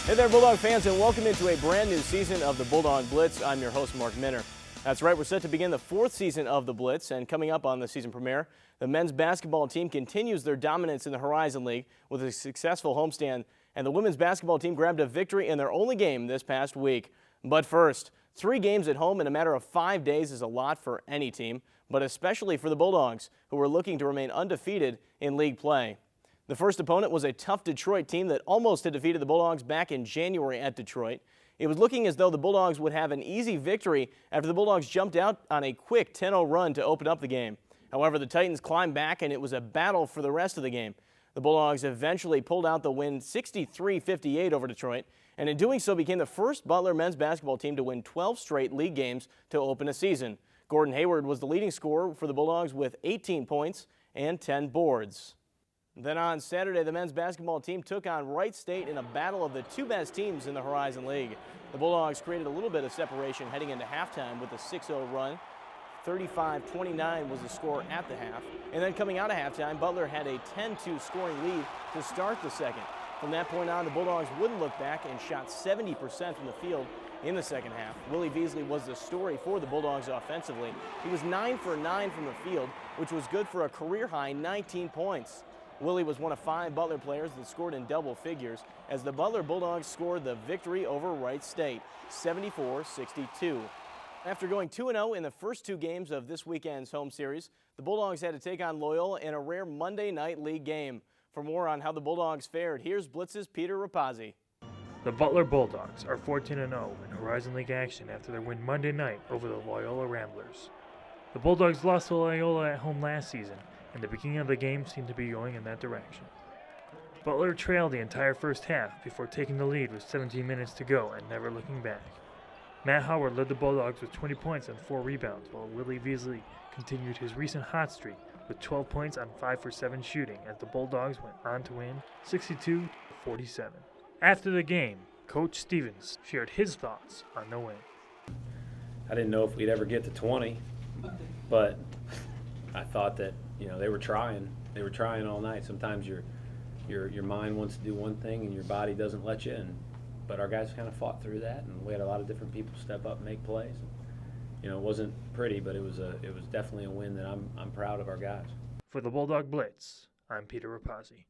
Hey there, Bulldog fans, and welcome into a brand new season of the Bulldog Blitz. I'm your host, Mark Minner. That's right, we're set to begin the fourth season of the Blitz, and coming up on the season premiere, the men's basketball team continues their dominance in the Horizon League with a successful homestand, and the women's basketball team grabbed a victory in their only game this past week. But first, 3 games at home in a matter of 5 days is a lot for any team, but especially for the Bulldogs, who are looking to remain undefeated in league play. The first opponent was a tough Detroit team that almost had defeated the Bulldogs back in January at Detroit. It was looking as though the Bulldogs would have an easy victory after the Bulldogs jumped out on a quick 10-0 run to open up the game. However, the Titans climbed back and it was a battle for the rest of the game. The Bulldogs eventually pulled out the win 63-58 over Detroit, and in doing so became the first Butler men's basketball team to win 12 straight league games to open a season. Gordon Hayward was the leading scorer for the Bulldogs with 18 points and 10 boards. Then on Saturday, the men's basketball team took on Wright State in a battle of the 2 best teams in the Horizon League. The Bulldogs created a little bit of separation heading into halftime with a 6-0 run. 35-29 was the score at the half. And then coming out of halftime, Butler had a 10-2 scoring lead to start the second. From that point on, the Bulldogs wouldn't look back and shot 70% from the field in the second half. Willie Beasley was the story for the Bulldogs offensively. He was 9 for 9 from the field, which was good for a career-high 19 points. Willie was one of 5 Butler players that scored in double figures as the Butler Bulldogs scored the victory over Wright State, 74-62. After going 2-0 in the first 2 games of this weekend's home series, the Bulldogs had to take on Loyola in a rare Monday night league game. For more on how the Bulldogs fared, here's Blitz's Peter Rapazzi. The Butler Bulldogs are 14-0 in Horizon League action after their win Monday night over the Loyola Ramblers. The Bulldogs lost to Loyola at home last season, and the beginning of the game seemed to be going in that direction. Butler trailed the entire first half before taking the lead with 17 minutes to go and never looking back. Matt Howard led the Bulldogs with 20 points and 4 rebounds, while Willie Beasley continued his recent hot streak with 12 points on 5 for 7 shooting as the Bulldogs went on to win 62-47. After the game, Coach Stevens shared his thoughts on the win. I didn't know if we'd ever get to 20, but I thought that, they were trying. They were trying all night. Sometimes your mind wants to do one thing and your body doesn't let you. But our guys kind of fought through that, and we had a lot of different people step up and make plays. It wasn't pretty, but it was definitely a win that I'm proud of our guys. For the Bulldog Blitz, I'm Peter Rapazzi.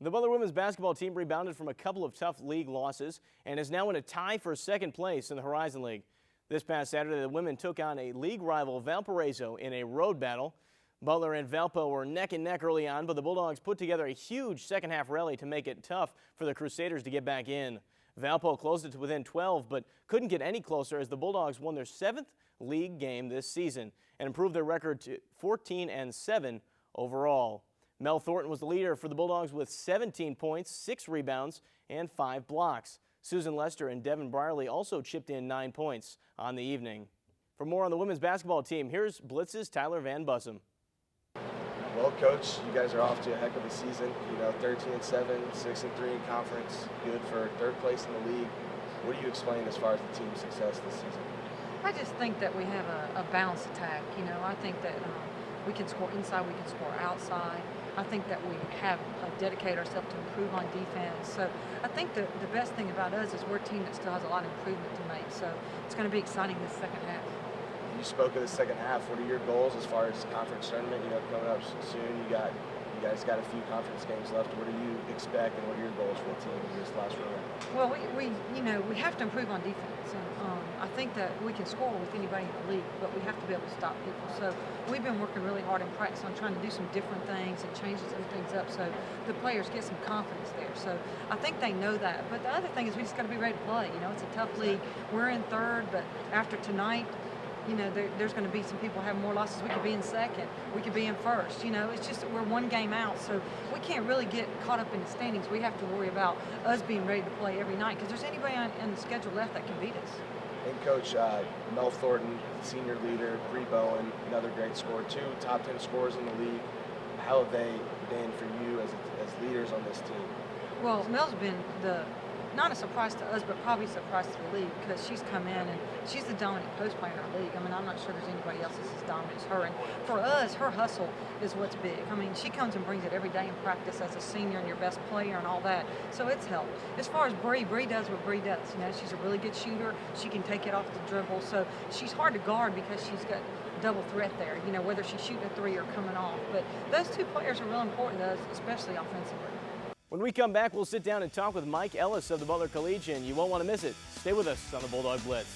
The Butler women's basketball team rebounded from a couple of tough league losses and is now in a tie for second place in the Horizon League. This past Saturday, the women took on a league rival Valparaiso in a road battle. Butler and Valpo were neck and neck early on, but the Bulldogs put together a huge second half rally to make it tough for the Crusaders to get back in. Valpo closed it to within 12, but couldn't get any closer as the Bulldogs won their 7th league game this season and improved their record to 14-7 overall. Mel Thornton was the leader for the Bulldogs with 17 points, 6 rebounds, and 5 blocks. Susan Lester and Devin Brierly also chipped in 9 points on the evening. For more on the women's basketball team, here's Blitz's Tyler Van Bussum. Well, Coach, you guys are off to a heck of a season. 13-7, 6-3 in conference, good for 3rd place in the league. What do you explain as far as the team's success this season? I just think that we have a balanced attack. I think that we can score inside, we can score outside. I think that we have dedicated ourselves to improve on defense. So I think the best thing about us is we're a team that still has a lot of improvement to make. So it's going to be exciting this second half. You spoke of the second half. What are your goals as far as conference tournament? Coming up soon. You guys got a few conference games left. What do you expect, and what are your goals for the team in this last round? Well, we have to improve on defense, and I think that we can score with anybody in the league, but we have to be able to stop people. So we've been working really hard in practice on trying to do some different things and change some things up so the players get some confidence there. So I think they know that. But the other thing is we just got to be ready to play. It's a tough league. We're in 3rd, but after tonight, there's going to be some people having more losses. We could be in 2nd. We could be in 1st. It's just that we're 1 game out, so we can't really get caught up in the standings. We have to worry about us being ready to play every night because there's anybody on the schedule left that can beat us. And Coach, Mel Thornton, senior leader, Bree Bowen, another great scorer, 2 top 10 scorers in the league. How have they been for you as leaders on this team? Well, Mel's been not a surprise to us, but probably a surprise to the league because she's come in and she's the dominant post player in our league. I mean, I'm not sure there's anybody else that's as dominant as her. And for us, her hustle is what's big. I mean, she comes and brings it every day in practice as a senior and your best player and all that. So it's helped. As far as Bree does what Bree does. You know, she's a really good shooter. She can take it off the dribble. So she's hard to guard because she's got double threat there, you know, whether she's shooting a three or coming off. But those two players are real important to us, especially offensively. When we come back, we'll sit down and talk with Mike Ellis of the Butler Collegian. You won't want to miss it. Stay with us on the Bulldog Blitz.